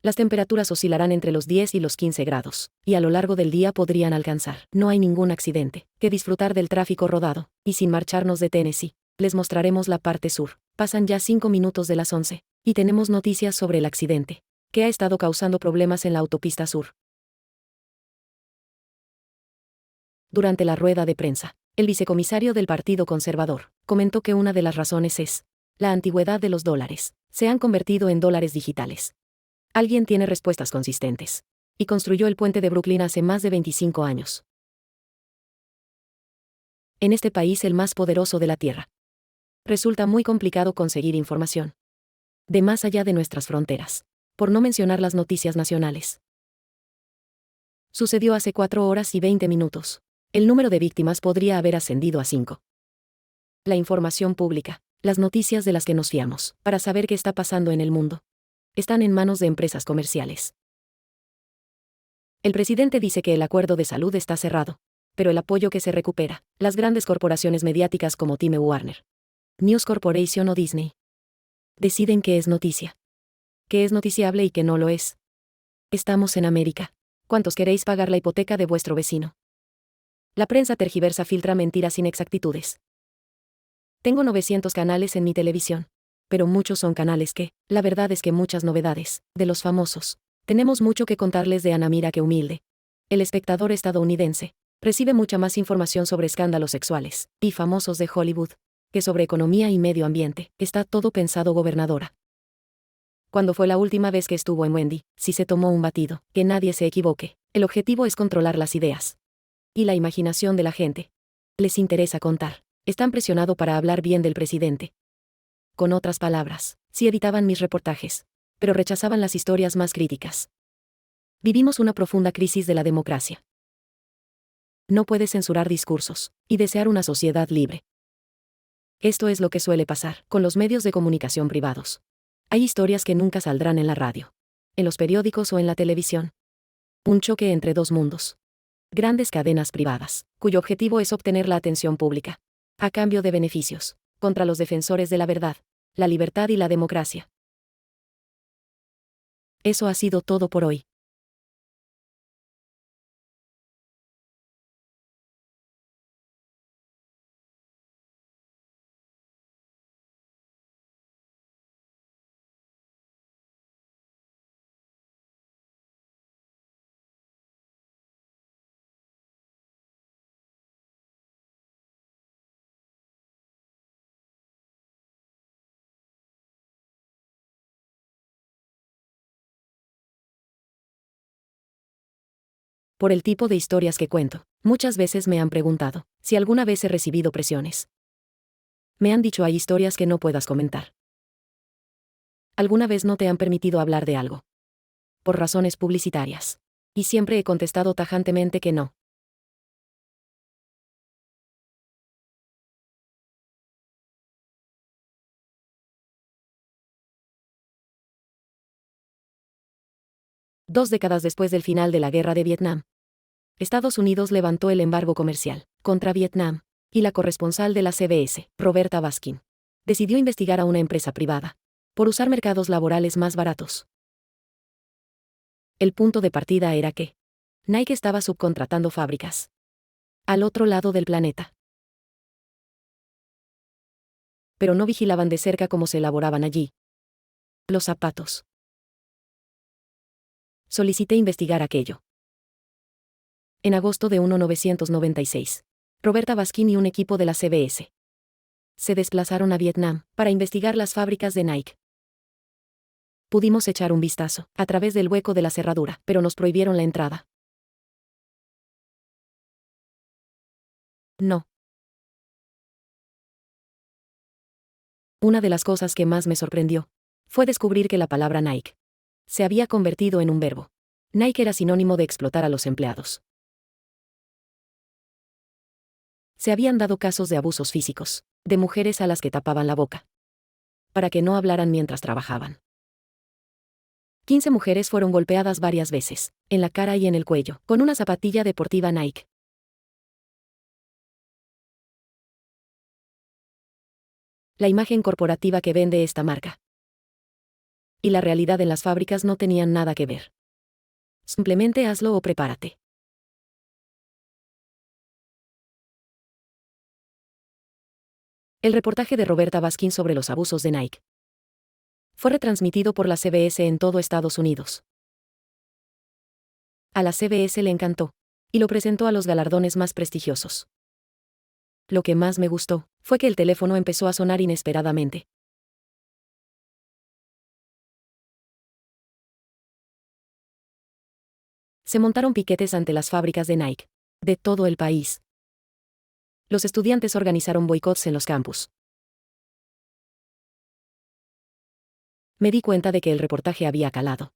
Las temperaturas oscilarán entre los 10 y los 15 grados, y a lo largo del día podrían alcanzar. No hay ningún accidente que disfrutar del tráfico rodado, y sin marcharnos de Tennessee, les mostraremos la parte sur. Pasan ya 5 minutos de las 11, y tenemos noticias sobre el accidente, que ha estado causando problemas en la autopista sur. Durante la rueda de prensa, el vicecomisario del Partido Conservador comentó que una de las razones es la antigüedad de los dólares. Se han convertido en dólares digitales. Alguien tiene respuestas consistentes. Y construyó el puente de Brooklyn hace más de 25 años. En este país el más poderoso de la Tierra. Resulta muy complicado conseguir información. De más allá de nuestras fronteras. Por no mencionar las noticias nacionales. Sucedió hace 4 horas y 20 minutos. El número de víctimas podría haber ascendido a 5. La información pública, las noticias de las que nos fiamos, para saber qué está pasando en el mundo, están en manos de empresas comerciales. El presidente dice que el acuerdo de salud está cerrado, pero el apoyo que se recupera, las grandes corporaciones mediáticas como Time Warner, News Corporation o Disney, deciden qué es noticia, qué es noticiable y qué no lo es. Estamos en América. ¿Cuántos queréis pagar la hipoteca de vuestro vecino? La prensa tergiversa, filtra mentiras, inexactitudes. Tengo 900 canales en mi televisión, pero muchos son canales que, la verdad es que muchas novedades, de los famosos. Tenemos mucho que contarles de Ana Mira que humilde. El espectador estadounidense recibe mucha más información sobre escándalos sexuales y famosos de Hollywood que sobre economía y medio ambiente. Está todo pensado, gobernadora. ¿Cuándo fue la última vez que estuvo en Wendy? Si se tomó un batido, que nadie se equivoque. El objetivo es controlar las ideas y la imaginación de la gente. Les interesa contar. Están presionados para hablar bien del presidente. Con otras palabras, sí editaban mis reportajes, pero rechazaban las historias más críticas. Vivimos una profunda crisis de la democracia. No puedes censurar discursos y desear una sociedad libre. Esto es lo que suele pasar con los medios de comunicación privados. Hay historias que nunca saldrán en la radio, en los periódicos o en la televisión. Un choque entre dos mundos. Grandes cadenas privadas, cuyo objetivo es obtener la atención pública, a cambio de beneficios, contra los defensores de la verdad, la libertad y la democracia. Eso ha sido todo por hoy. Por el tipo de historias que cuento, muchas veces me han preguntado si alguna vez he recibido presiones. Me han dicho, hay historias que no puedas comentar. ¿Alguna vez no te han permitido hablar de algo? Por razones publicitarias. Y siempre he contestado tajantemente que no. Dos décadas después del final de la guerra de Vietnam, Estados Unidos levantó el embargo comercial contra Vietnam, y la corresponsal de la CBS, Roberta Baskin, decidió investigar a una empresa privada por usar mercados laborales más baratos. El punto de partida era que Nike estaba subcontratando fábricas al otro lado del planeta. Pero no vigilaban de cerca cómo se elaboraban allí los zapatos. Solicité investigar aquello. En agosto de 1996, Roberta Baskin y un equipo de la CBS se desplazaron a Vietnam para investigar las fábricas de Nike. Pudimos echar un vistazo a través del hueco de la cerradura, pero nos prohibieron la entrada. No. Una de las cosas que más me sorprendió fue descubrir que la palabra Nike se había convertido en un verbo. Nike era sinónimo de explotar a los empleados. Se habían dado casos de abusos físicos, de mujeres a las que tapaban la boca para que no hablaran mientras trabajaban. 15 mujeres fueron golpeadas varias veces, en la cara y en el cuello, con una zapatilla deportiva Nike. La imagen corporativa que vende esta marca y la realidad en las fábricas no tenían nada que ver. Simplemente hazlo o prepárate. El reportaje de Roberta Baskin sobre los abusos de Nike fue retransmitido por la CBS en todo Estados Unidos. A la CBS le encantó, y lo presentó a los galardones más prestigiosos. Lo que más me gustó fue que el teléfono empezó a sonar inesperadamente. Se montaron piquetes ante las fábricas de Nike, de todo el país. Los estudiantes organizaron boicots en los campus. Me di cuenta de que el reportaje había calado.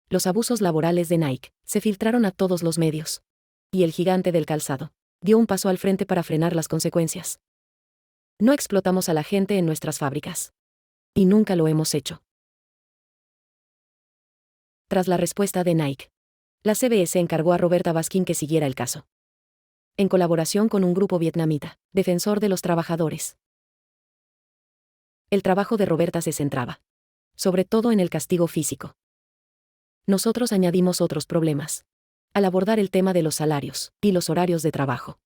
Los abusos laborales de Nike se filtraron a todos los medios. Y el gigante del calzado dio un paso al frente para frenar las consecuencias. No explotamos a la gente en nuestras fábricas. Y nunca lo hemos hecho. Tras la respuesta de Nike, la CBS encargó a Roberta Baskin que siguiera el caso. En colaboración con un grupo vietnamita, defensor de los trabajadores. El trabajo de Roberta se centraba, sobre todo en el castigo físico. Nosotros añadimos otros problemas, al abordar el tema de los salarios y los horarios de trabajo.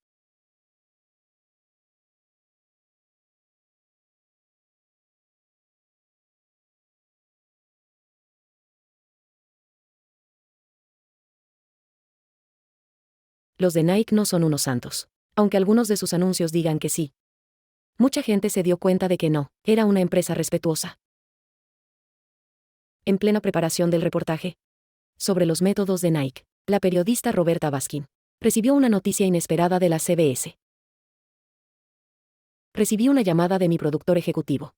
Los de Nike no son unos santos, aunque algunos de sus anuncios digan que sí. Mucha gente se dio cuenta de que no, era una empresa respetuosa. En plena preparación del reportaje sobre los métodos de Nike, la periodista Roberta Baskin recibió una noticia inesperada de la CBS. Recibí una llamada de mi productor ejecutivo.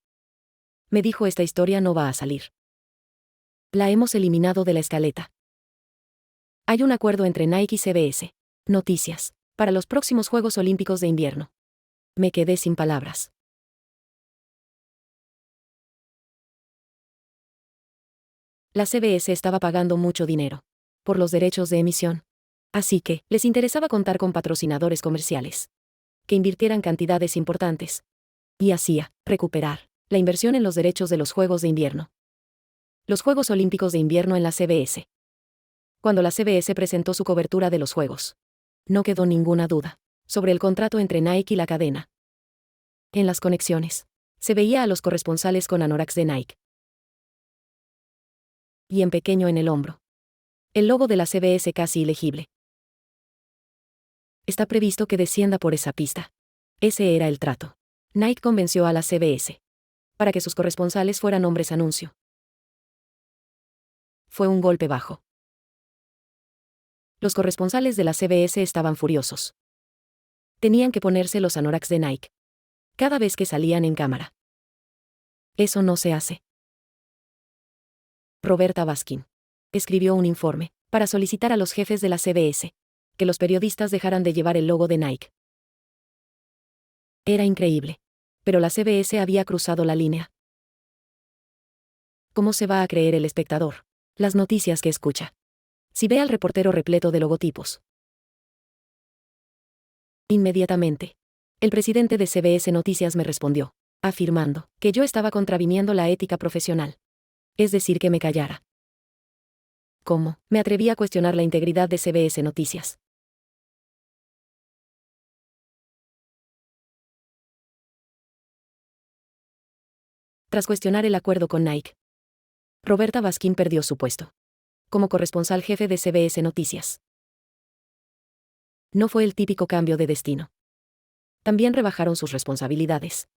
Me dijo: esta historia no va a salir. La hemos eliminado de la escaleta. Hay un acuerdo entre Nike y CBS. Noticias para los próximos Juegos Olímpicos de Invierno. Me quedé sin palabras. La CBS estaba pagando mucho dinero por los derechos de emisión. Así que les interesaba contar con patrocinadores comerciales que invirtieran cantidades importantes. Y hacía recuperar la inversión en los derechos de los Juegos de Invierno. Los Juegos Olímpicos de Invierno en la CBS. Cuando la CBS presentó su cobertura de los Juegos, no quedó ninguna duda sobre el contrato entre Nike y la cadena. En las conexiones, se veía a los corresponsales con anoraks de Nike. Y en pequeño en el hombro, el logo de la CBS casi ilegible. Está previsto que descienda por esa pista. Ese era el trato. Nike convenció a la CBS para que sus corresponsales fueran hombres anuncio. Fue un golpe bajo. Los corresponsales de la CBS estaban furiosos. Tenían que ponerse los anoraks de Nike cada vez que salían en cámara. Eso no se hace. Roberta Baskin escribió un informe para solicitar a los jefes de la CBS que los periodistas dejaran de llevar el logo de Nike. Era increíble, pero la CBS había cruzado la línea. ¿Cómo se va a creer el espectador las noticias que escucha si ve al reportero repleto de logotipos? Inmediatamente, el presidente de CBS Noticias me respondió, afirmando que yo estaba contraviniendo la ética profesional. Es decir, que me callara. ¿Cómo me atreví a cuestionar la integridad de CBS Noticias? Tras cuestionar el acuerdo con Nike, Roberta Baskin perdió su puesto como corresponsal jefe de CBS Noticias. No fue el típico cambio de destino. También rebajaron sus responsabilidades.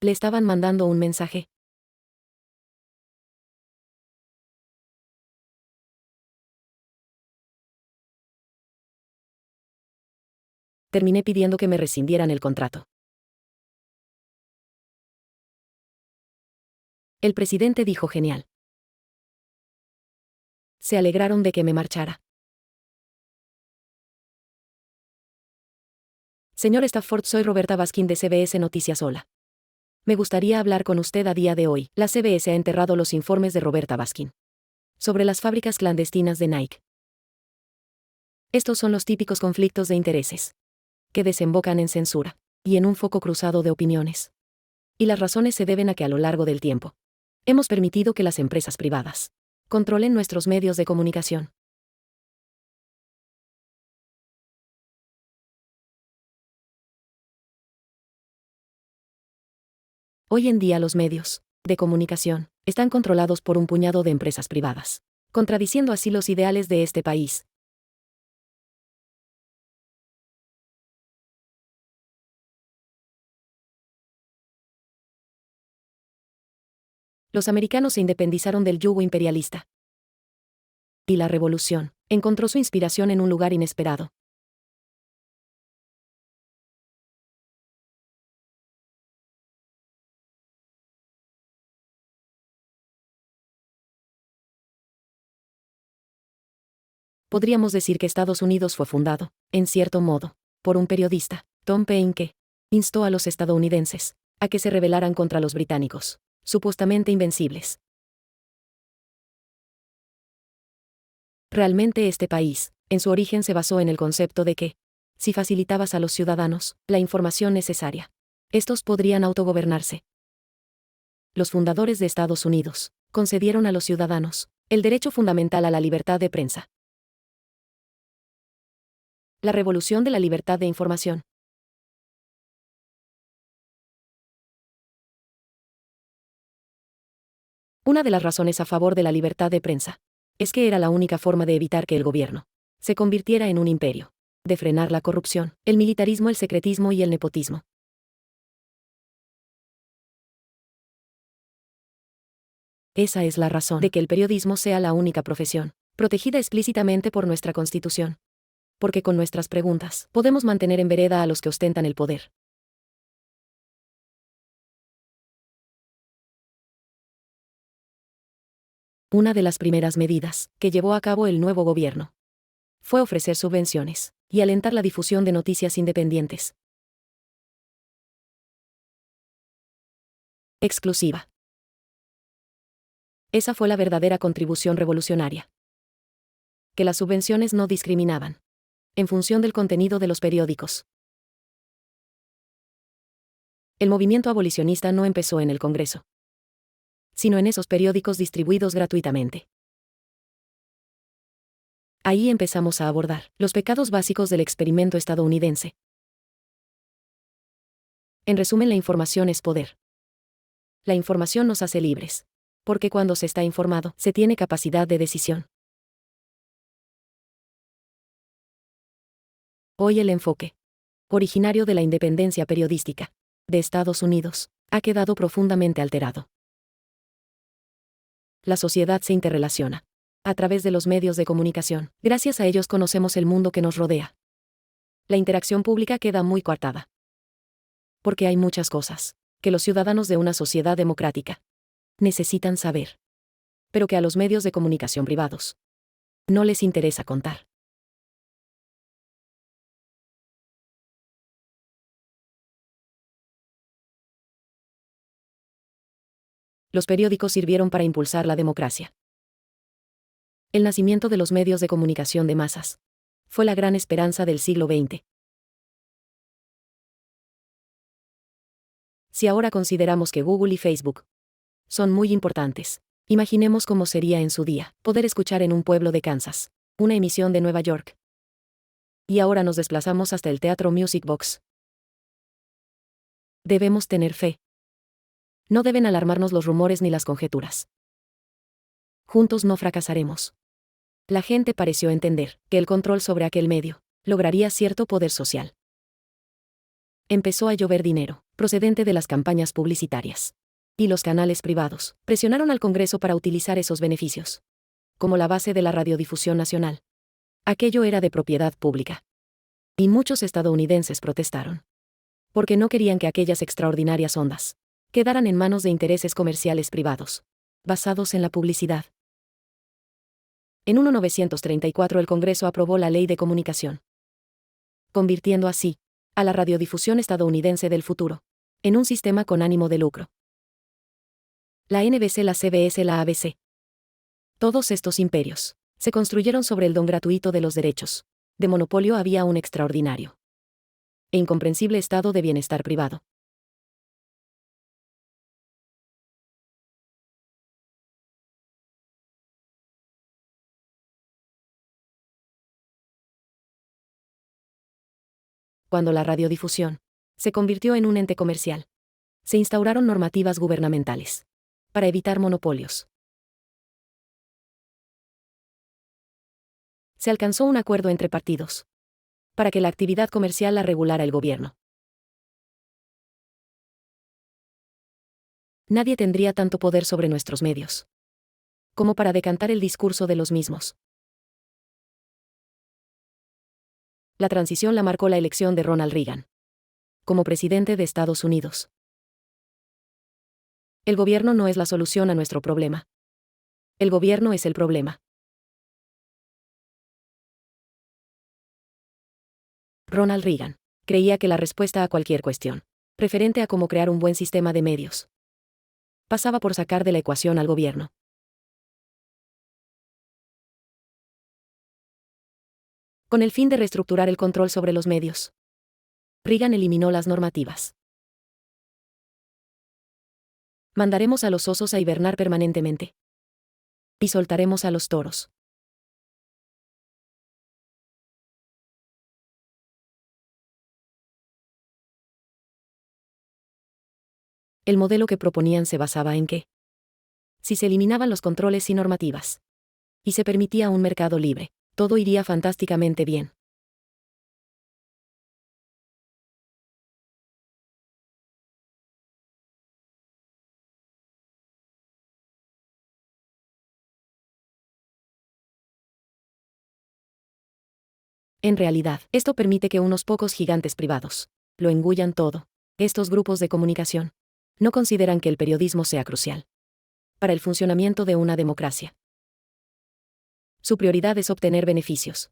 Le estaban mandando un mensaje. Terminé pidiendo que me rescindieran el contrato. El presidente dijo: genial. Se alegraron de que me marchara. Señor Stafford, soy Roberta Baskin de CBS Noticias. Hola. Me gustaría hablar con usted a día de hoy. La CBS ha enterrado los informes de Roberta Baskin sobre las fábricas clandestinas de Nike. Estos son los típicos conflictos de intereses que desembocan en censura y en un foco cruzado de opiniones. Y las razones se deben a que a lo largo del tiempo, Hemos permitido que las empresas privadas controlen nuestros medios de comunicación. Hoy en día los medios de comunicación están controlados por un puñado de empresas privadas, contradiciendo así los ideales de este país. Los americanos se independizaron del yugo imperialista. Y la revolución encontró su inspiración en un lugar inesperado. Podríamos decir que Estados Unidos fue fundado, en cierto modo, por un periodista, Tom Paine, que instó a los estadounidenses a que se rebelaran contra los británicos, supuestamente invencibles. Realmente este país, en su origen se basó en el concepto de que, si facilitabas a los ciudadanos la información necesaria, estos podrían autogobernarse. Los fundadores de Estados Unidos concedieron a los ciudadanos el derecho fundamental a la libertad de prensa. La revolución de la libertad de información. Una de las razones a favor de la libertad de prensa es que era la única forma de evitar que el gobierno se convirtiera en un imperio, de frenar la corrupción, el militarismo, el secretismo y el nepotismo. Esa es la razón de que el periodismo sea la única profesión protegida explícitamente por nuestra Constitución. Porque con nuestras preguntas podemos mantener en vereda a los que ostentan el poder. Una de las primeras medidas que llevó a cabo el nuevo gobierno fue ofrecer subvenciones y alentar la difusión de noticias independientes. Exclusiva. Esa fue la verdadera contribución revolucionaria. Que las subvenciones no discriminaban en función del contenido de los periódicos. El movimiento abolicionista no empezó en el Congreso, sino en esos periódicos distribuidos gratuitamente. Ahí empezamos a abordar los pecados básicos del experimento estadounidense. En resumen, la información es poder. La información nos hace libres, porque cuando se está informado, se tiene capacidad de decisión. Hoy el enfoque, originario de la independencia periodística de Estados Unidos, ha quedado profundamente alterado. La sociedad se interrelaciona a través de los medios de comunicación. Gracias a ellos conocemos el mundo que nos rodea. La interacción pública queda muy coartada. Porque hay muchas cosas que los ciudadanos de una sociedad democrática necesitan saber, pero que a los medios de comunicación privados no les interesa contar. Los periódicos sirvieron para impulsar la democracia. El nacimiento de los medios de comunicación de masas fue la gran esperanza del siglo XX. Si ahora consideramos que Google y Facebook son muy importantes, imaginemos cómo sería en su día poder escuchar en un pueblo de Kansas una emisión de Nueva York. Y ahora nos desplazamos hasta el Teatro Music Box. Debemos tener fe. No deben alarmarnos los rumores ni las conjeturas. Juntos no fracasaremos. La gente pareció entender que el control sobre aquel medio lograría cierto poder social. Empezó a llover dinero, procedente de las campañas publicitarias. Y los canales privados presionaron al Congreso para utilizar esos beneficios como la base de la radiodifusión nacional. Aquello era de propiedad pública. Y muchos estadounidenses protestaron. Porque no querían que aquellas extraordinarias ondas quedaran en manos de intereses comerciales privados, basados en la publicidad. En 1934 el Congreso aprobó la Ley de Comunicación, convirtiendo así a la radiodifusión estadounidense del futuro en un sistema con ánimo de lucro. La NBC, la CBS, la ABC. Todos estos imperios se construyeron sobre el don gratuito de los derechos. De monopolio había un extraordinario e incomprensible estado de bienestar privado. Cuando la radiodifusión se convirtió en un ente comercial, se instauraron normativas gubernamentales para evitar monopolios. Se alcanzó un acuerdo entre partidos para que la actividad comercial la regulara el gobierno. Nadie tendría tanto poder sobre nuestros medios como para decantar el discurso de los mismos. La transición la marcó la elección de Ronald Reagan como presidente de Estados Unidos. El gobierno no es la solución a nuestro problema. El gobierno es el problema. Ronald Reagan creía que la respuesta a cualquier cuestión referente a cómo crear un buen sistema de medios pasaba por sacar de la ecuación al gobierno. Con el fin de reestructurar el control sobre los medios, Reagan eliminó las normativas. Mandaremos a los osos a hibernar permanentemente. Y soltaremos a los toros. El modelo que proponían se basaba en que, si se eliminaban los controles y normativas, y se permitía un mercado libre, todo iría fantásticamente bien. En realidad, esto permite que unos pocos gigantes privados lo engullan todo. Estos grupos de comunicación no consideran que el periodismo sea crucial para el funcionamiento de una democracia. Su prioridad es obtener beneficios.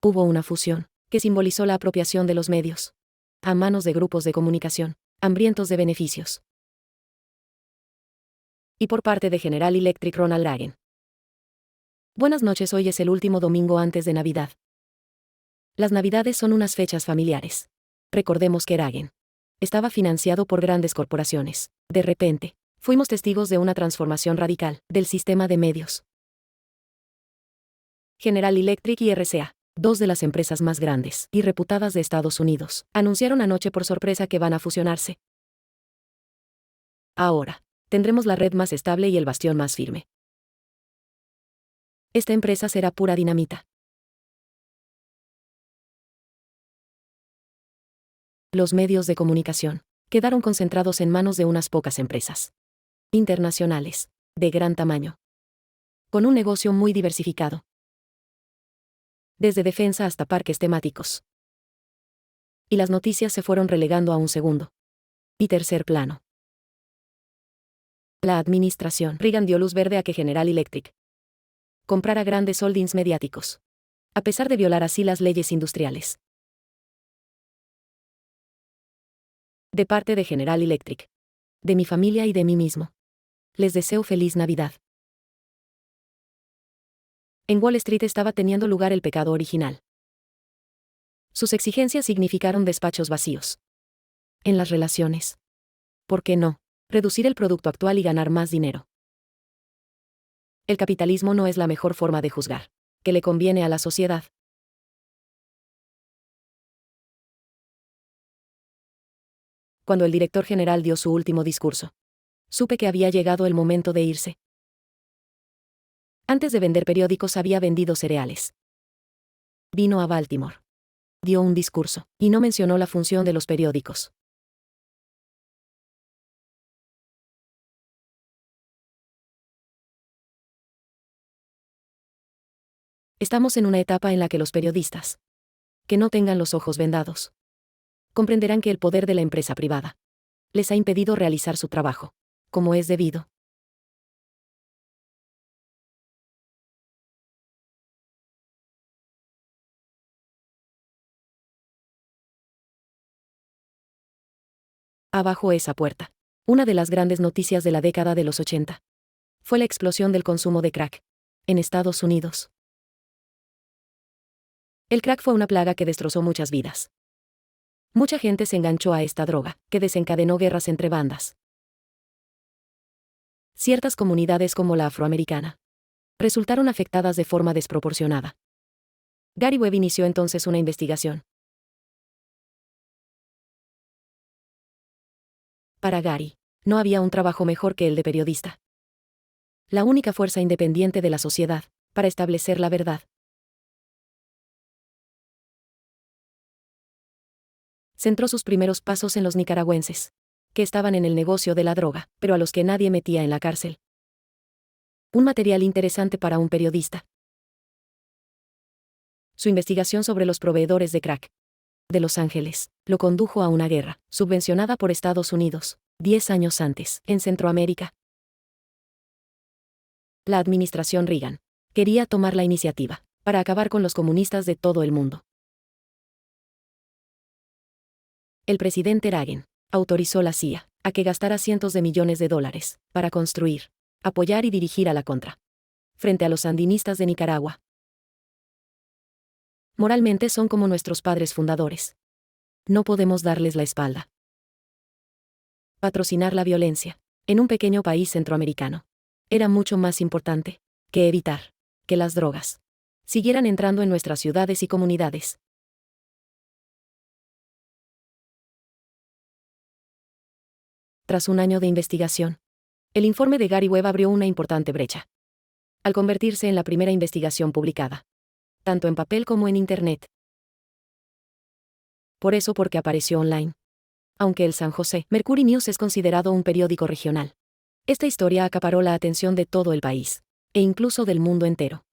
Hubo una fusión que simbolizó la apropiación de los medios a manos de grupos de comunicación hambrientos de beneficios. Y por parte de General Electric Ronald Reagan. Buenas noches, hoy es el último domingo antes de Navidad. Las Navidades son unas fechas familiares. Recordemos que Reagan estaba financiado por grandes corporaciones. De repente, fuimos testigos de una transformación radical del sistema de medios. General Electric y RCA, dos de las empresas más grandes y reputadas de Estados Unidos, anunciaron anoche por sorpresa que van a fusionarse. Ahora, tendremos la red más estable y el bastión más firme. Esta empresa será pura dinamita. Los medios de comunicación quedaron concentrados en manos de unas pocas empresas internacionales, de gran tamaño, con un negocio muy diversificado, desde defensa hasta parques temáticos. Y las noticias se fueron relegando a un segundo y tercer plano. La administración Reagan dio luz verde a que General Electric comprara grandes holdings mediáticos, a pesar de violar así las leyes industriales. De parte de General Electric, de mi familia y de mí mismo, les deseo feliz Navidad. En Wall Street estaba teniendo lugar el pecado original. Sus exigencias significaron despachos vacíos. En las relaciones, ¿por qué no? Reducir el producto actual y ganar más dinero. El capitalismo no es la mejor forma de juzgar, que le conviene a la sociedad. Cuando el director general dio su último discurso, supe que había llegado el momento de irse. Antes de vender periódicos había vendido cereales. Vino a Baltimore. Dio un discurso, y no mencionó la función de los periódicos. Estamos en una etapa en la que los periodistas, que no tengan los ojos vendados, comprenderán que el poder de la empresa privada les ha impedido realizar su trabajo, como es debido. Abajo esa puerta. Una de las grandes noticias de la década de los 80 fue la explosión del consumo de crack en Estados Unidos. El crack fue una plaga que destrozó muchas vidas. Mucha gente se enganchó a esta droga, que desencadenó guerras entre bandas. Ciertas comunidades como la afroamericana resultaron afectadas de forma desproporcionada. Gary Webb inició entonces una investigación. Para Gary, no había un trabajo mejor que el de periodista. La única fuerza independiente de la sociedad, para establecer la verdad. Centró sus primeros pasos en los nicaragüenses, que estaban en el negocio de la droga, pero a los que nadie metía en la cárcel. Un material interesante para un periodista. Su investigación sobre los proveedores de crack de Los Ángeles lo condujo a una guerra, subvencionada por Estados Unidos, 10 años antes, en Centroamérica. La administración Reagan quería tomar la iniciativa para acabar con los comunistas de todo el mundo. El presidente Reagan autorizó a la CIA a que gastara cientos de millones de dólares para construir, apoyar y dirigir a la contra frente a los sandinistas de Nicaragua. Moralmente son como nuestros padres fundadores. No podemos darles la espalda. Patrocinar la violencia en un pequeño país centroamericano era mucho más importante que evitar que las drogas siguieran entrando en nuestras ciudades y comunidades. Tras un año de investigación, el informe de Gary Webb abrió una importante brecha, al convertirse en la primera investigación publicada, tanto en papel como en Internet. Por eso, porque apareció online. Aunque el San José Mercury News es considerado un periódico regional, esta historia acaparó la atención de todo el país, e incluso del mundo entero.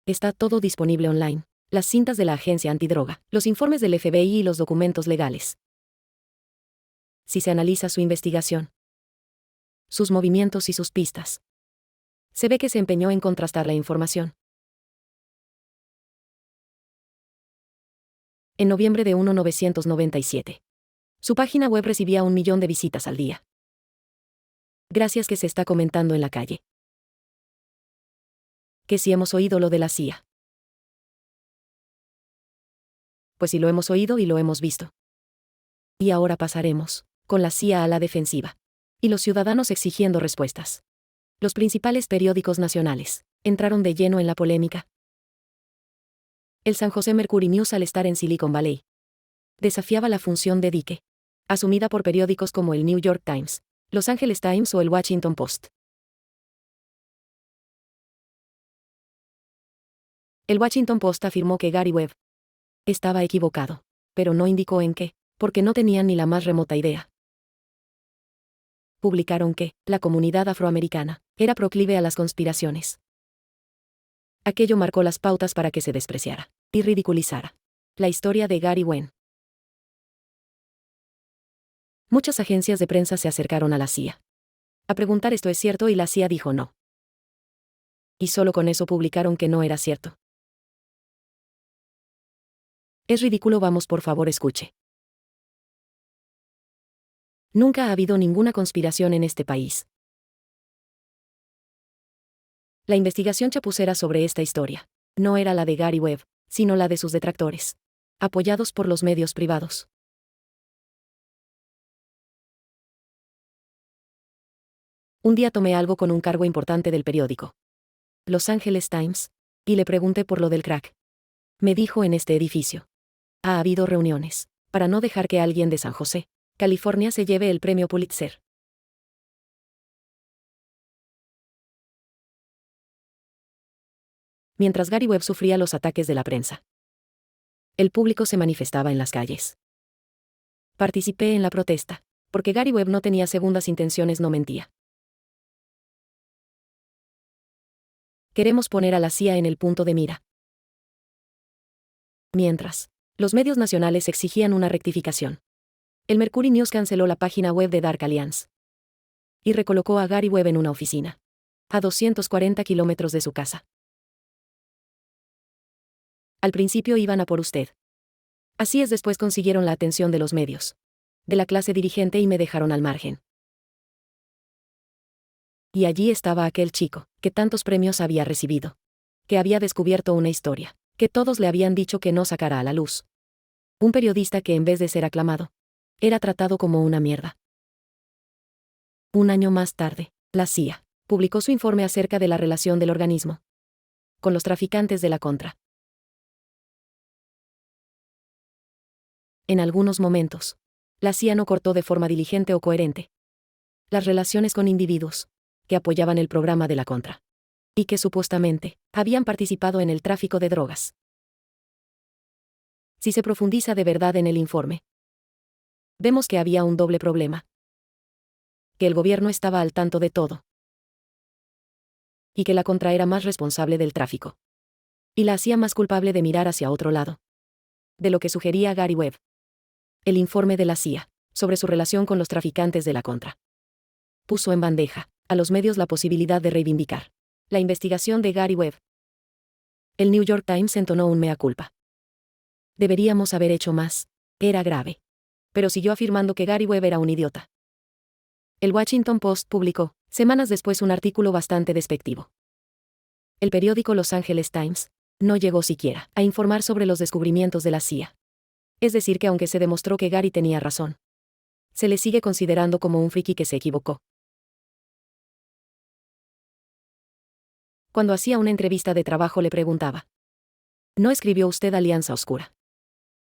Está todo disponible online, las cintas de la agencia antidroga, los informes del FBI y los documentos legales. Si se analiza su investigación, sus movimientos y sus pistas, se ve que se empeñó en contrastar la información. En noviembre de 1997, su página web recibía 1 millón de visitas al día. Gracias que se está comentando en la calle. Que si hemos oído lo de la CIA. Pues sí lo hemos oído y lo hemos visto. Y ahora pasaremos con la CIA a la defensiva. Y los ciudadanos exigiendo respuestas. Los principales periódicos nacionales entraron de lleno en la polémica. El San José Mercury News, al estar en Silicon Valley, desafiaba la función de dique, asumida por periódicos como el New York Times, Los Angeles Times o el Washington Post. El Washington Post afirmó que Gary Webb estaba equivocado, pero no indicó en qué, porque no tenían ni la más remota idea. Publicaron que la comunidad afroamericana era proclive a las conspiraciones. Aquello marcó las pautas para que se despreciara y ridiculizara la historia de Gary Webb. Muchas agencias de prensa se acercaron a la CIA a preguntar esto es cierto y la CIA dijo no. Y solo con eso publicaron que no era cierto. Es ridículo, vamos, por favor escuche. Nunca ha habido ninguna conspiración en este país. La investigación chapucera sobre esta historia no era la de Gary Webb, sino la de sus detractores, apoyados por los medios privados. Un día tomé algo con un cargo importante del periódico Los Angeles Times, y le pregunté por lo del crack. Me dijo: en este edificio ha habido reuniones para no dejar que alguien de San José, California, se lleve el premio Pulitzer. Mientras Gary Webb sufría los ataques de la prensa, el público se manifestaba en las calles. Participé en la protesta, porque Gary Webb no tenía segundas intenciones, no mentía. Queremos poner a la CIA en el punto de mira. Mientras, los medios nacionales exigían una rectificación. El Mercury News canceló la página web de Dark Alliance y recolocó a Gary Webb en una oficina a 240 kilómetros de su casa. Al principio iban a por usted. Así es, después consiguieron la atención de los medios, de la clase dirigente, y me dejaron al margen. Y allí estaba aquel chico, que tantos premios había recibido, que había descubierto una historia que todos le habían dicho que no sacara a la luz. Un periodista que, en vez de ser aclamado, era tratado como una mierda. Un año más tarde, la CIA publicó su informe acerca de la relación del organismo con los traficantes de la contra. En algunos momentos, la CIA no cortó de forma diligente o coherente las relaciones con individuos que apoyaban el programa de la contra y que supuestamente habían participado en el tráfico de drogas. Si se profundiza de verdad en el informe, vemos que había un doble problema: que el gobierno estaba al tanto de todo y que la contra era más responsable del tráfico y la hacía más culpable de mirar hacia otro lado, de lo que sugería Gary Webb. El informe de la CIA sobre su relación con los traficantes de la contra puso en bandeja a los medios la posibilidad de reivindicar la investigación de Gary Webb. El New York Times entonó un mea culpa. Deberíamos haber hecho más, era grave. Pero siguió afirmando que Gary Webb era un idiota. El Washington Post publicó, semanas después, un artículo bastante despectivo. El periódico Los Angeles Times no llegó siquiera a informar sobre los descubrimientos de la CIA. Es decir, que aunque se demostró que Gary tenía razón, se le sigue considerando como un friki que se equivocó. Cuando hacía una entrevista de trabajo le preguntaba: ¿no escribió usted Alianza Oscura?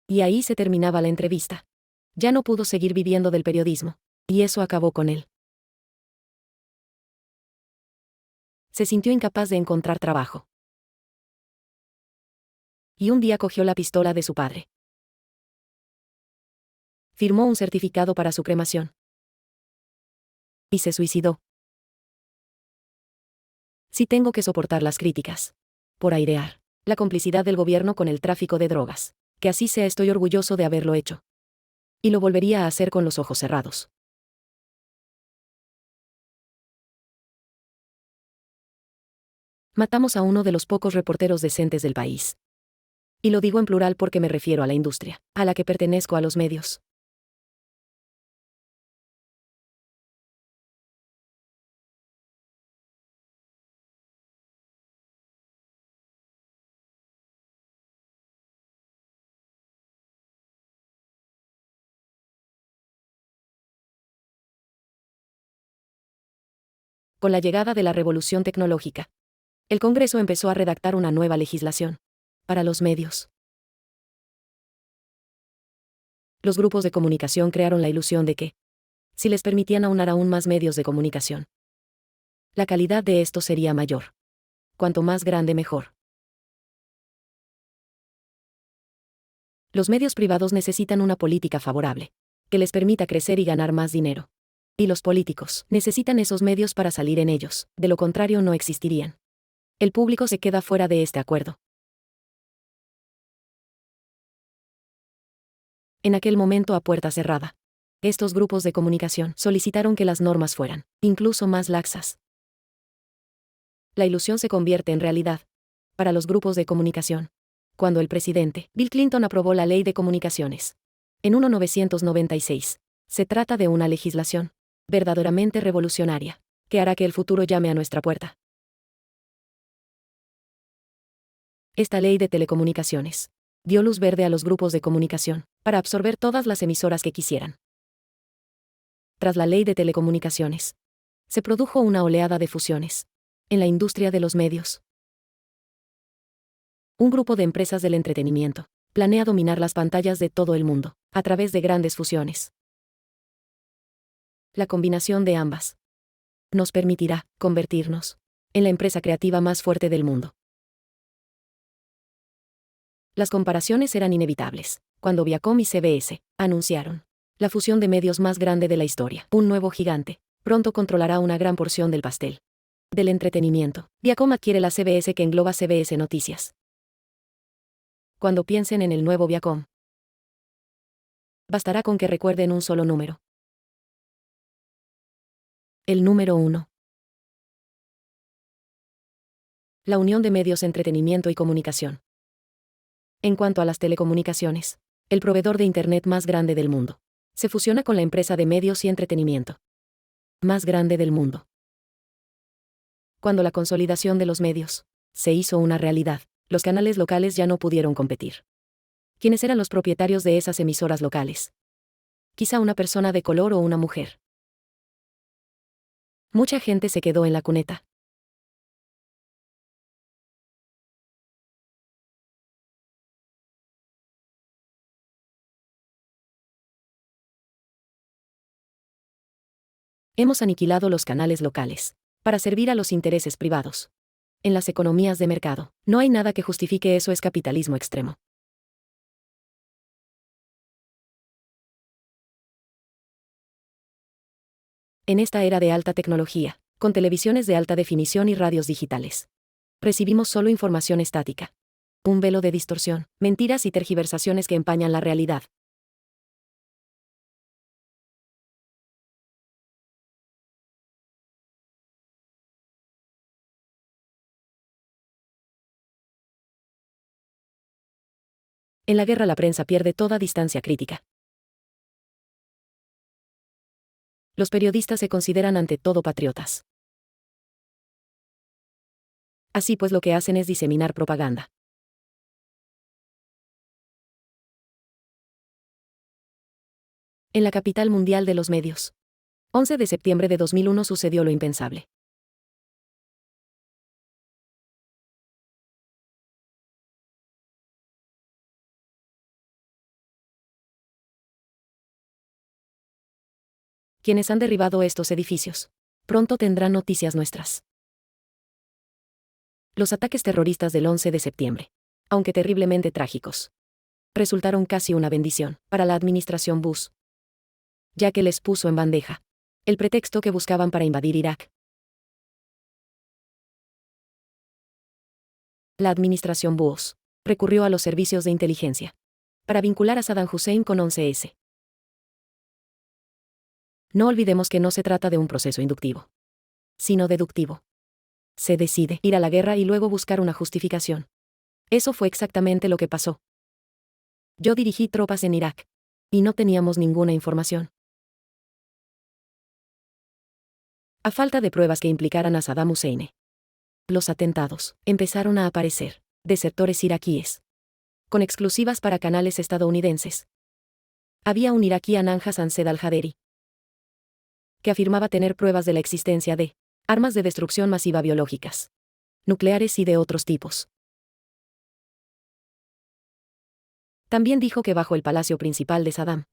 Y ahí se terminaba la entrevista. Ya no pudo seguir viviendo del periodismo, y eso acabó con él. Se sintió incapaz de encontrar trabajo. Y un día cogió la pistola de su padre. Firmó un certificado para su cremación. Y se suicidó. Si tengo que soportar las críticas por airear la complicidad del gobierno con el tráfico de drogas, que así sea, estoy orgulloso de haberlo hecho. Y lo volvería a hacer con los ojos cerrados. Matamos a uno de los pocos reporteros decentes del país. Y lo digo en plural porque me refiero a la industria, a la que pertenezco, a los medios. Con la llegada de la revolución tecnológica, el Congreso empezó a redactar una nueva legislación para los medios. Los grupos de comunicación crearon la ilusión de que, si les permitían aunar aún más medios de comunicación, la calidad de estos sería mayor. Cuanto más grande, mejor. Los medios privados necesitan una política favorable, que les permita crecer y ganar más dinero. Y los políticos necesitan esos medios para salir en ellos, de lo contrario no existirían. El público se queda fuera de este acuerdo. En aquel momento, a puerta cerrada, estos grupos de comunicación solicitaron que las normas fueran incluso más laxas. La ilusión se convierte en realidad para los grupos de comunicación cuando el presidente Bill Clinton aprobó la Ley de Comunicaciones en 1996. Se trata de una legislación verdaderamente revolucionaria que hará que el futuro llame a nuestra puerta. Esta ley de telecomunicaciones dio luz verde a los grupos de comunicación para absorber todas las emisoras que quisieran. Tras la ley de telecomunicaciones, se produjo una oleada de fusiones en la industria de los medios. Un grupo de empresas del entretenimiento planea dominar las pantallas de todo el mundo a través de grandes fusiones. La combinación de ambas nos permitirá convertirnos en la empresa creativa más fuerte del mundo. Las comparaciones eran inevitables cuando Viacom y CBS anunciaron la fusión de medios más grande de la historia. Un nuevo gigante pronto controlará una gran porción del pastel del entretenimiento. Viacom adquiere la CBS, que engloba CBS Noticias. Cuando piensen en el nuevo Viacom, bastará con que recuerden un solo número. El número 1. La unión de medios, entretenimiento y comunicación. En cuanto a las telecomunicaciones, el proveedor de Internet más grande del mundo se fusiona con la empresa de medios y entretenimiento más grande del mundo. Cuando la consolidación de los medios se hizo una realidad, los canales locales ya no pudieron competir. ¿Quiénes eran los propietarios de esas emisoras locales? Quizá una persona de color o una mujer. Mucha gente se quedó en la cuneta. Hemos aniquilado los canales locales para servir a los intereses privados. En las economías de mercado, no hay nada que justifique eso, es capitalismo extremo. En esta era de alta tecnología, con televisiones de alta definición y radios digitales, recibimos solo información estática. Un velo de distorsión, mentiras y tergiversaciones que empañan la realidad. En la guerra la prensa pierde toda distancia crítica. Los periodistas se consideran ante todo patriotas. Así pues lo que hacen es diseminar propaganda. En la capital mundial de los medios. 11 de septiembre de 2001 sucedió lo impensable. Quienes han derribado estos edificios pronto tendrán noticias nuestras. Los ataques terroristas del 11 de septiembre, aunque terriblemente trágicos, resultaron casi una bendición para la administración Bush, ya que les puso en bandeja el pretexto que buscaban para invadir Irak. La administración Bush recurrió a los servicios de inteligencia para vincular a Saddam Hussein con 11S. No olvidemos que no se trata de un proceso inductivo, sino deductivo. Se decide ir a la guerra y luego buscar una justificación. Eso fue exactamente lo que pasó. Yo dirigí tropas en Irak, y no teníamos ninguna información. A falta de pruebas que implicaran a Saddam Hussein, los atentados empezaron a aparecer, desertores iraquíes, con exclusivas para canales estadounidenses. Había un iraquí, Anan Hassan Said al-Haderi, que afirmaba tener pruebas de la existencia de armas de destrucción masiva biológicas, nucleares y de otros tipos. También dijo que bajo el palacio principal de Saddam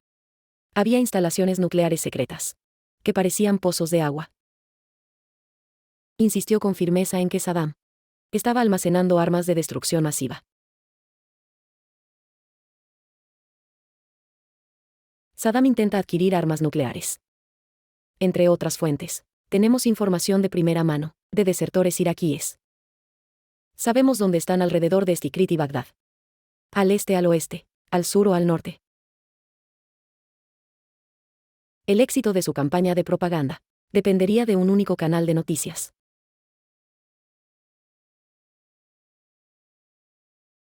había instalaciones nucleares secretas, que parecían pozos de agua. Insistió con firmeza en que Saddam estaba almacenando armas de destrucción masiva. Saddam intenta adquirir armas nucleares. Entre otras fuentes, tenemos información de primera mano, de desertores iraquíes. Sabemos dónde están alrededor de Tikrit y Bagdad. Al este, al oeste, al sur o al norte. El éxito de su campaña de propaganda dependería de un único canal de noticias.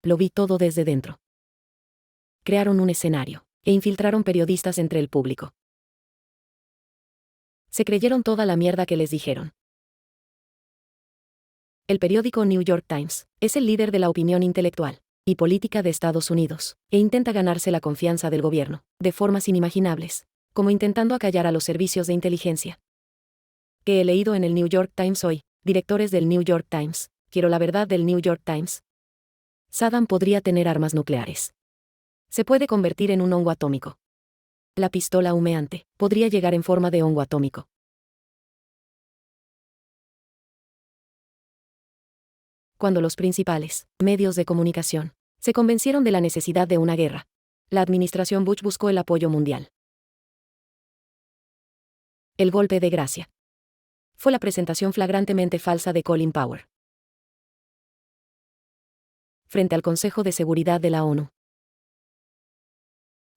Lo vi todo desde dentro. Crearon un escenario e infiltraron periodistas entre el público. Se creyeron toda la mierda que les dijeron. El periódico New York Times es el líder de la opinión intelectual y política de Estados Unidos, e intenta ganarse la confianza del gobierno, de formas inimaginables, como intentando acallar a los servicios de inteligencia. Que he leído en el New York Times hoy, directores del New York Times, quiero la verdad del New York Times. Saddam podría tener armas nucleares. Se puede convertir en un hongo atómico. La pistola humeante podría llegar en forma de hongo atómico. Cuando los principales medios de comunicación se convencieron de la necesidad de una guerra, la administración Bush buscó el apoyo mundial. El golpe de gracia fue la presentación flagrantemente falsa de Colin Powell frente al Consejo de Seguridad de la ONU.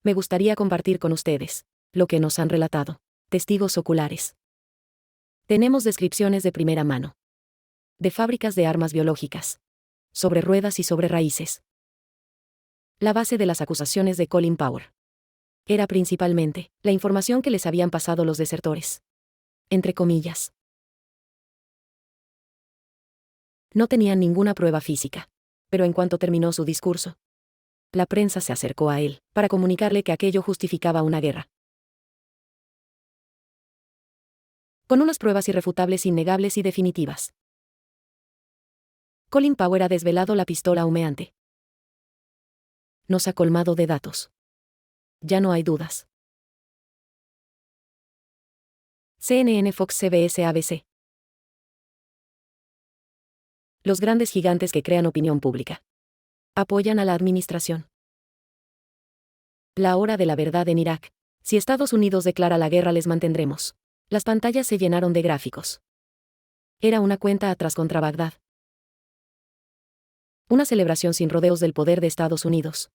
Me gustaría compartir con ustedes lo que nos han relatado testigos oculares. Tenemos descripciones de primera mano de fábricas de armas biológicas, sobre ruedas y sobre raíces. La base de las acusaciones de Colin Powell era principalmente la información que les habían pasado los desertores. Entre comillas. No tenían ninguna prueba física, pero en cuanto terminó su discurso, la prensa se acercó a él para comunicarle que aquello justificaba una guerra. Con unas pruebas irrefutables, innegables y definitivas. Colin Powell ha desvelado la pistola humeante. Nos ha colmado de datos. Ya no hay dudas. CNN, Fox, CBS, ABC. Los grandes gigantes que crean opinión pública. Apoyan a la administración. La hora de la verdad en Irak. Si Estados Unidos declara la guerra, les mantendremos. Las pantallas se llenaron de gráficos. Era una cuenta atrás contra Bagdad. Una celebración sin rodeos del poder de Estados Unidos.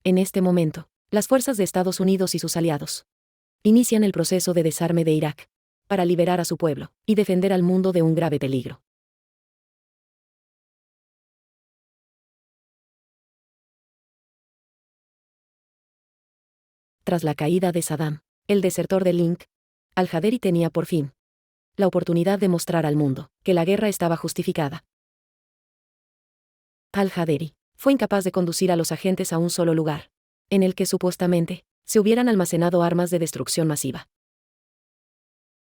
En este momento, las fuerzas de Estados Unidos y sus aliados inician el proceso de desarme de Irak, para liberar a su pueblo y defender al mundo de un grave peligro. Tras la caída de Saddam, el desertor de Link, al-Haderi tenía por fin la oportunidad de mostrar al mundo que la guerra estaba justificada. Al-Haderi fue incapaz de conducir a los agentes a un solo lugar, en el que supuestamente se hubieran almacenado armas de destrucción masiva.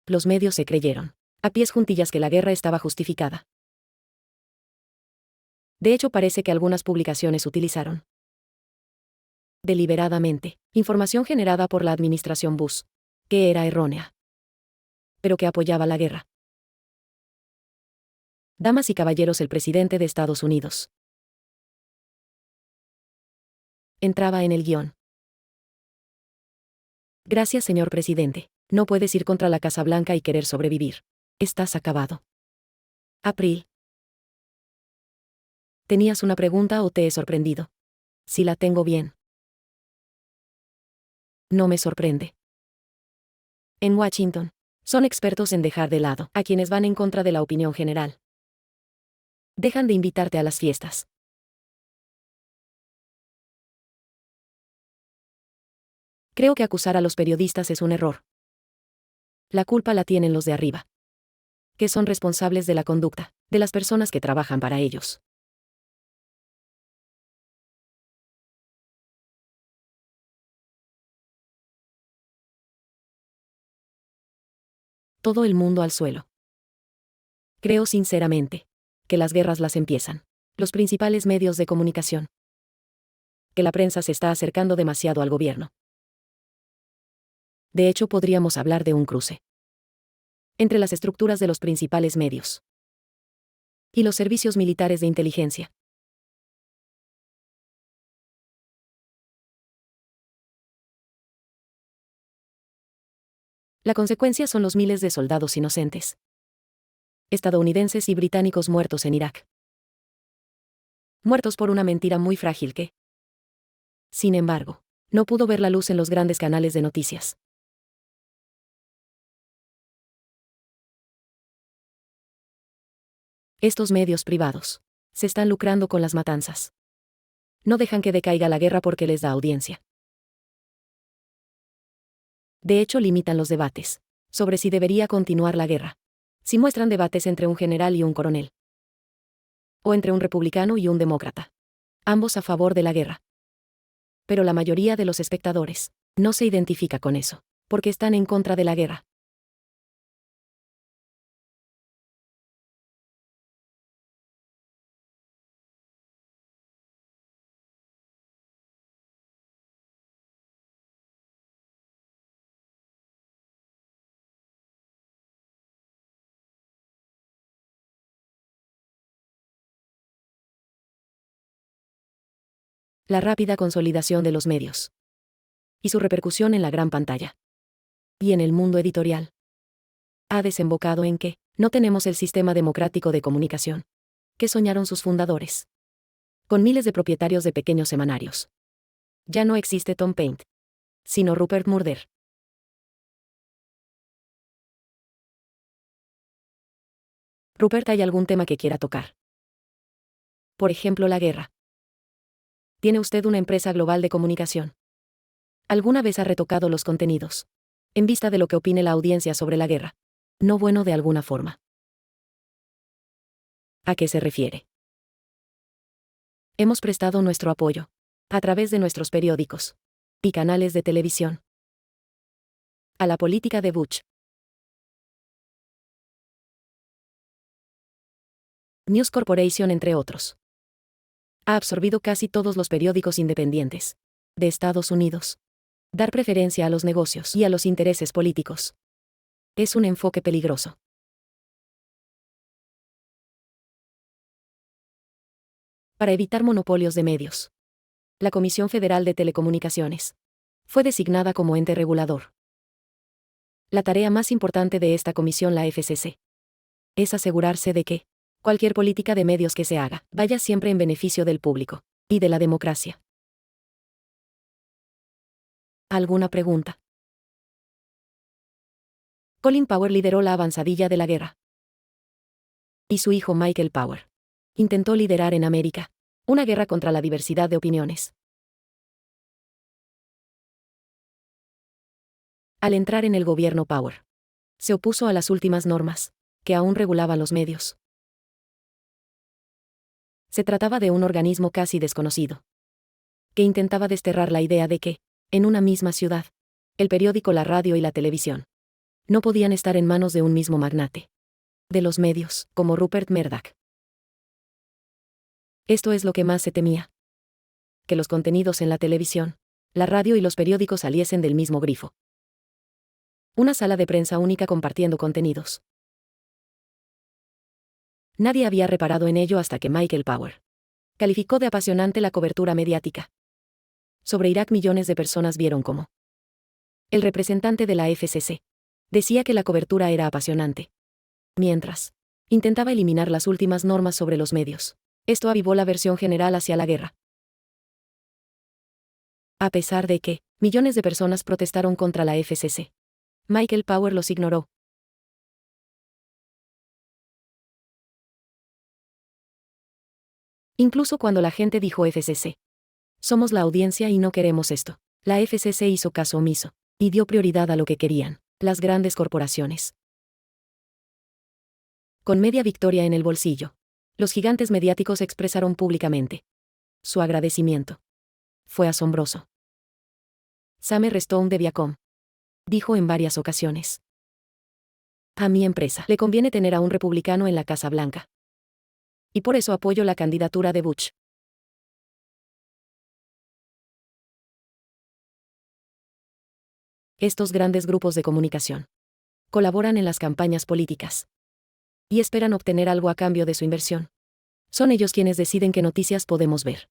Los medios se creyeron, a pies juntillas, que la guerra estaba justificada. De hecho, parece que algunas publicaciones utilizaron deliberadamente información generada por la administración Bush, que era errónea, pero que apoyaba la guerra. Damas y caballeros, el presidente de Estados Unidos entraba en el guión. Gracias, señor presidente. No puedes ir contra la Casa Blanca y querer sobrevivir. Estás acabado. April. ¿Tenías una pregunta o te he sorprendido? Si la tengo bien. No me sorprende. En Washington, son expertos en dejar de lado a quienes van en contra de la opinión general. Dejan de invitarte a las fiestas. Creo que acusar a los periodistas es un error. La culpa la tienen los de arriba, que son responsables de la conducta de las personas que trabajan para ellos. Todo el mundo al suelo. Creo sinceramente que las guerras las empiezan los principales medios de comunicación. Que la prensa se está acercando demasiado al gobierno. De hecho, podríamos hablar de un cruce entre las estructuras de los principales medios y los servicios militares de inteligencia. La consecuencia son los miles de soldados inocentes, estadounidenses y británicos muertos en Irak. Muertos por una mentira muy frágil que, sin embargo, no pudo ver la luz en los grandes canales de noticias. Estos medios privados se están lucrando con las matanzas. No dejan que decaiga la guerra porque les da audiencia. De hecho, limitan los debates sobre si debería continuar la guerra. Si muestran debates entre un general y un coronel, o entre un republicano y un demócrata, ambos a favor de la guerra. Pero la mayoría de los espectadores no se identifica con eso, porque están en contra de la guerra. La rápida consolidación de los medios y su repercusión en la gran pantalla y en el mundo editorial ha desembocado en que no tenemos el sistema democrático de comunicación que soñaron sus fundadores, con miles de propietarios de pequeños semanarios. Ya no existe Tom Paine, sino Rupert Murdoch. Rupert, ¿hay algún tema que quiera tocar? Por ejemplo, la guerra. ¿Tiene usted una empresa global de comunicación? ¿Alguna vez ha retocado los contenidos en vista de lo que opine la audiencia sobre la guerra? No bueno de alguna forma. ¿A qué se refiere? Hemos prestado nuestro apoyo a través de nuestros periódicos y canales de televisión a la política de Bush. News Corporation, entre otros. Ha absorbido casi todos los periódicos independientes de Estados Unidos. Dar preferencia a los negocios y a los intereses políticos. Es un enfoque peligroso. Para evitar monopolios de medios. La Comisión Federal de Telecomunicaciones fue designada como ente regulador. La tarea más importante de esta comisión, la FCC, es asegurarse de que cualquier política de medios que se haga vaya siempre en beneficio del público y de la democracia. ¿Alguna pregunta? Colin Powell lideró la avanzadilla de la guerra. Y su hijo Michael Powell intentó liderar en América una guerra contra la diversidad de opiniones. Al entrar en el gobierno, Powell se opuso a las últimas normas que aún regulaban los medios. Se trataba de un organismo casi desconocido, que intentaba desterrar la idea de que, en una misma ciudad, el periódico, la radio y la televisión no podían estar en manos de un mismo magnate de los medios, como Rupert Murdoch. Esto es lo que más se temía: que los contenidos en la televisión, la radio y los periódicos saliesen del mismo grifo. Una sala de prensa única compartiendo contenidos. Nadie había reparado en ello hasta que Michael Powell calificó de apasionante la cobertura mediática. Sobre Irak, millones de personas vieron cómo el representante de la FCC decía que la cobertura era apasionante, mientras intentaba eliminar las últimas normas sobre los medios. Esto avivó la aversión general hacia la guerra. A pesar de que millones de personas protestaron contra la FCC, Michael Powell los ignoró. Incluso cuando la gente dijo: FCC, somos la audiencia y no queremos esto, la FCC hizo caso omiso y dio prioridad a lo que querían las grandes corporaciones. Con media victoria en el bolsillo, los gigantes mediáticos expresaron públicamente su agradecimiento. Fue asombroso. Same Restone de Viacom dijo en varias ocasiones: a mi empresa le conviene tener a un republicano en la Casa Blanca. Y por eso apoyo la candidatura de Bush. Estos grandes grupos de comunicación colaboran en las campañas políticas y esperan obtener algo a cambio de su inversión. Son ellos quienes deciden qué noticias podemos ver.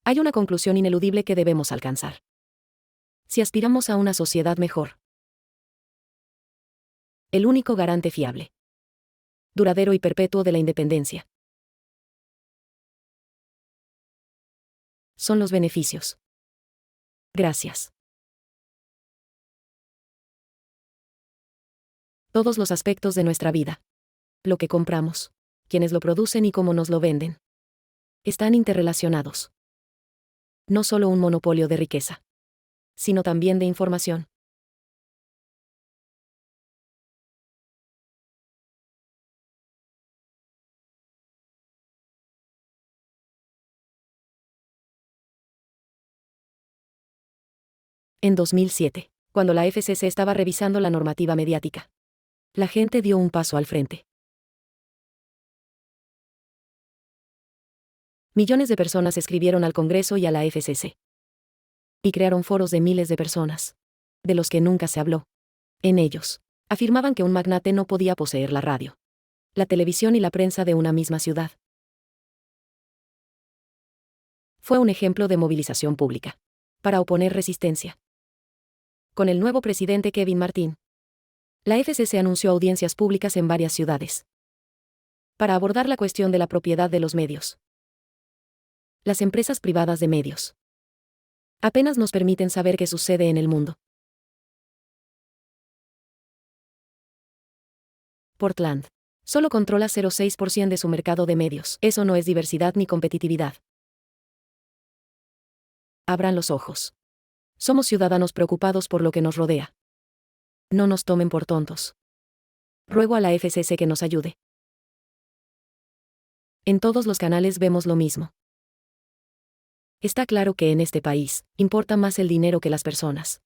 Hay una conclusión ineludible que debemos alcanzar. Si aspiramos a una sociedad mejor, el único garante fiable, duradero y perpetuo de la independencia son los beneficios. Gracias. Todos los aspectos de nuestra vida, lo que compramos, quienes lo producen y cómo nos lo venden, están interrelacionados. No solo un monopolio de riqueza, sino también de información. En 2007, cuando la FCC estaba revisando la normativa mediática, la gente dio un paso al frente. Millones de personas escribieron al Congreso y a la FCC. Y crearon foros de miles de personas, de los que nunca se habló. En ellos, afirmaban que un magnate no podía poseer la radio, la televisión y la prensa de una misma ciudad. Fue un ejemplo de movilización pública para oponer resistencia. Con el nuevo presidente Kevin Martin, la FCC anunció audiencias públicas en varias ciudades para abordar la cuestión de la propiedad de los medios. Las empresas privadas de medios apenas nos permiten saber qué sucede en el mundo. Portland solo controla 0,6% de su mercado de medios. Eso no es diversidad ni competitividad. Abran los ojos. Somos ciudadanos preocupados por lo que nos rodea. No nos tomen por tontos. Ruego a la FCC que nos ayude. En todos los canales vemos lo mismo. Está claro que en este país importa más el dinero que las personas.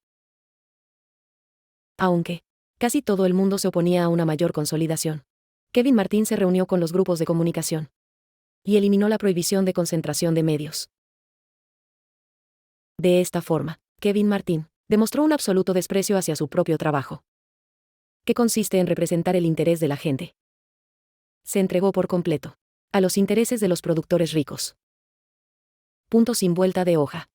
Aunque casi todo el mundo se oponía a una mayor consolidación, Kevin Martin se reunió con los grupos de comunicación y eliminó la prohibición de concentración de medios. De esta forma, Kevin Martin demostró un absoluto desprecio hacia su propio trabajo, que consiste en representar el interés de la gente. Se entregó por completo a los intereses de los productores ricos. Punto sin vuelta de hoja.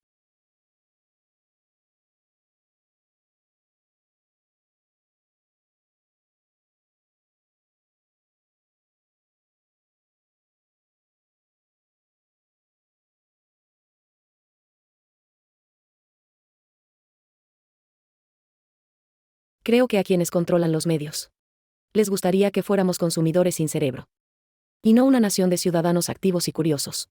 Creo que a quienes controlan los medios les gustaría que fuéramos consumidores sin cerebro, y no una nación de ciudadanos activos y curiosos.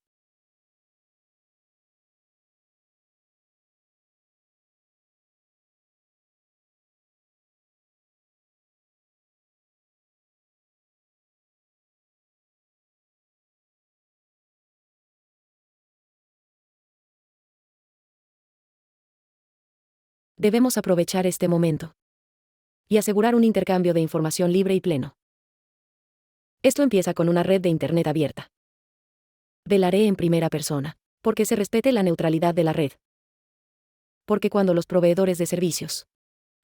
Debemos aprovechar este momento y asegurar un intercambio de información libre y pleno. Esto empieza con una red de Internet abierta. Velaré en primera persona, porque se respete la neutralidad de la red. Porque cuando los proveedores de servicios,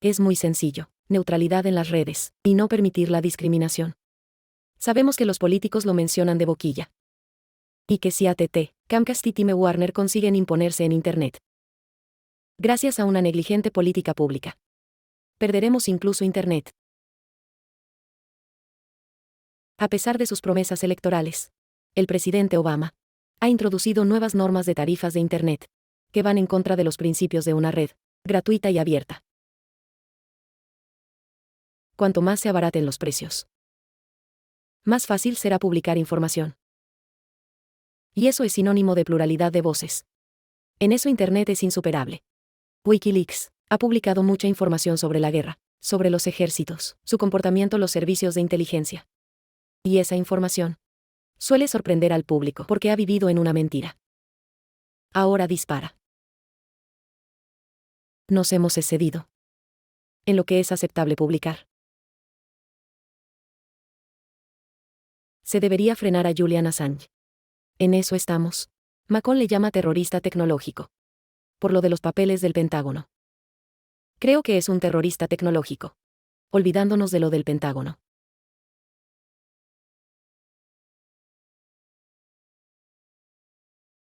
es muy sencillo, neutralidad en las redes, y no permitir la discriminación. Sabemos que los políticos lo mencionan de boquilla. Y que si AT&T, Comcast y Time Warner consiguen imponerse en Internet, gracias a una negligente política pública, perderemos incluso Internet. A pesar de sus promesas electorales, el presidente Obama ha introducido nuevas normas de tarifas de Internet, que van en contra de los principios de una red gratuita y abierta. Cuanto más se abaraten los precios, más fácil será publicar información. Y eso es sinónimo de pluralidad de voces. En eso Internet es insuperable. Wikileaks ha publicado mucha información sobre la guerra, sobre los ejércitos, su comportamiento, los servicios de inteligencia. Y esa información suele sorprender al público porque ha vivido en una mentira. Ahora dispara. Nos hemos excedido en lo que es aceptable publicar. Se debería frenar a Julian Assange. En eso estamos. Macron le llama terrorista tecnológico. Por lo de los papeles del Pentágono. Creo que es un terrorista tecnológico. Olvidándonos de lo del Pentágono.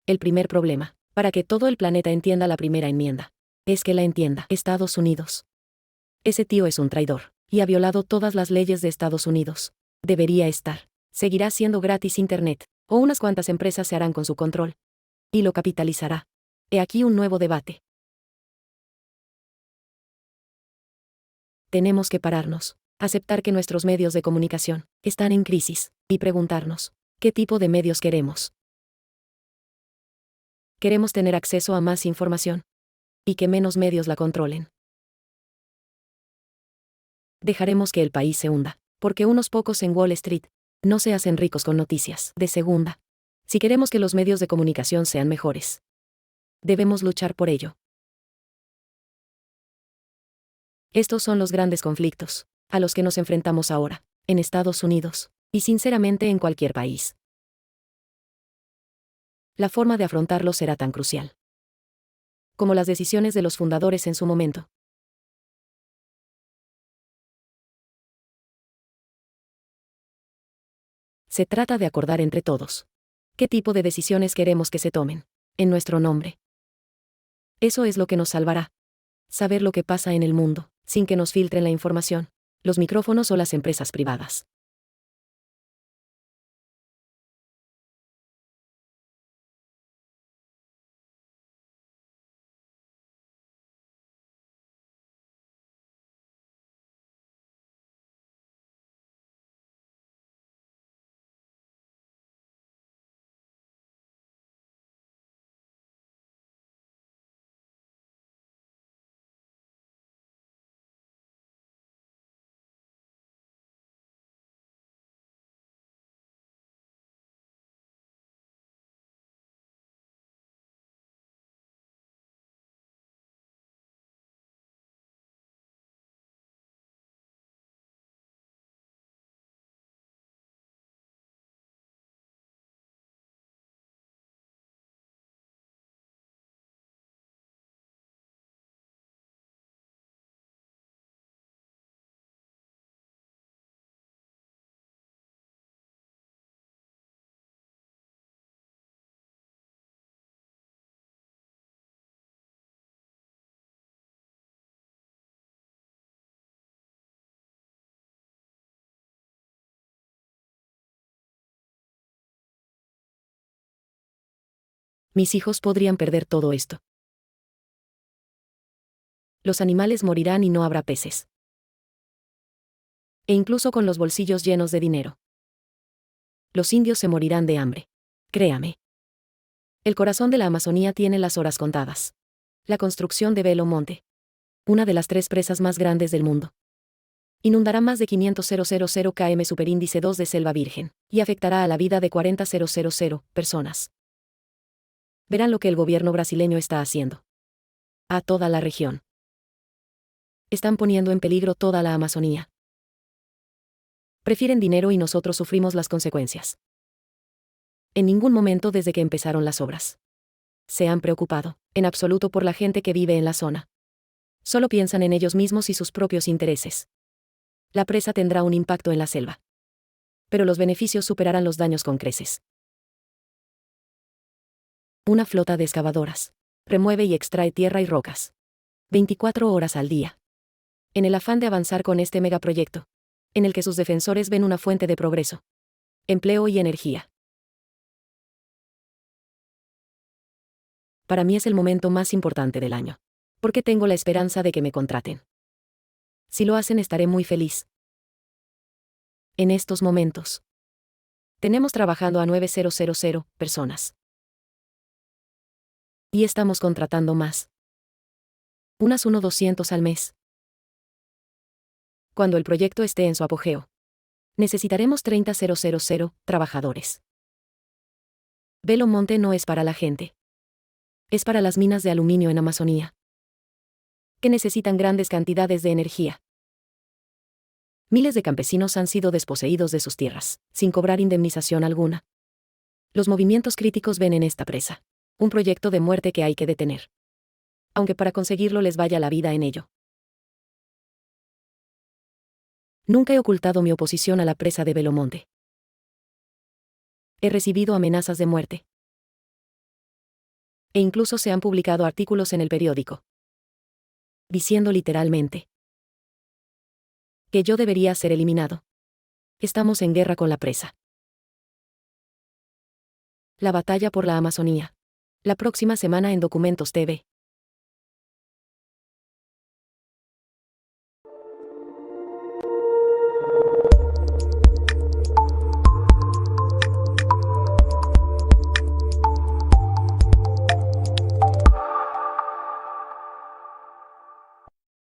El primer problema, para que todo el planeta entienda la primera enmienda, es que la entienda Estados Unidos. Ese tío es un traidor, y ha violado todas las leyes de Estados Unidos. Debería estar. Seguirá siendo gratis Internet, o unas cuantas empresas se harán con su control. Y lo capitalizará. He aquí un nuevo debate. Tenemos que pararnos, aceptar que nuestros medios de comunicación están en crisis, y preguntarnos, ¿qué tipo de medios queremos? Queremos tener acceso a más información, y que menos medios la controlen. Dejaremos que el país se hunda, porque unos pocos en Wall Street no se hacen ricos con noticias de segunda. Si queremos que los medios de comunicación sean mejores, debemos luchar por ello. Estos son los grandes conflictos a los que nos enfrentamos ahora, en Estados Unidos, y sinceramente en cualquier país. La forma de afrontarlos será tan crucial como las decisiones de los fundadores en su momento. Se trata de acordar entre todos qué tipo de decisiones queremos que se tomen en nuestro nombre. Eso es lo que nos salvará. Saber lo que pasa en el mundo, sin que nos filtren la información, los micrófonos o las empresas privadas. Mis hijos podrían perder todo esto. Los animales morirán y no habrá peces. E incluso con los bolsillos llenos de dinero. Los indios se morirán de hambre. Créame. El corazón de la Amazonía tiene las horas contadas. La construcción de Belo Monte, una de las 3 presas más grandes del mundo, inundará más de 500.000 km superíndice 2 de selva virgen, y afectará a la vida de 40.000 personas. Verán lo que el gobierno brasileño está haciendo. A toda la región. Están poniendo en peligro toda la Amazonía. Prefieren dinero y nosotros sufrimos las consecuencias. En ningún momento desde que empezaron las obras se han preocupado, en absoluto, por la gente que vive en la zona. Solo piensan en ellos mismos y sus propios intereses. La presa tendrá un impacto en la selva. Pero los beneficios superarán los daños con creces. Una flota de excavadoras remueve y extrae tierra y rocas 24 horas al día. En el afán de avanzar con este megaproyecto, en el que sus defensores ven una fuente de progreso, empleo y energía. Para mí es el momento más importante del año, porque tengo la esperanza de que me contraten. Si lo hacen, estaré muy feliz. En estos momentos, tenemos trabajando a 9.000 personas. Y estamos contratando más. Unas 1.200 al mes. Cuando el proyecto esté en su apogeo, necesitaremos 30.000 trabajadores. Belo Monte no es para la gente. Es para las minas de aluminio en Amazonía, que necesitan grandes cantidades de energía. Miles de campesinos han sido desposeídos de sus tierras, sin cobrar indemnización alguna. Los movimientos críticos ven en esta presa un proyecto de muerte que hay que detener, aunque para conseguirlo les vaya la vida en ello. Nunca he ocultado mi oposición a la presa de Belo Monte. He recibido amenazas de muerte. E incluso se han publicado artículos en el periódico, diciendo literalmente que yo debería ser eliminado. Estamos en guerra con la presa. La batalla por la Amazonía. La próxima semana en Documentos TV.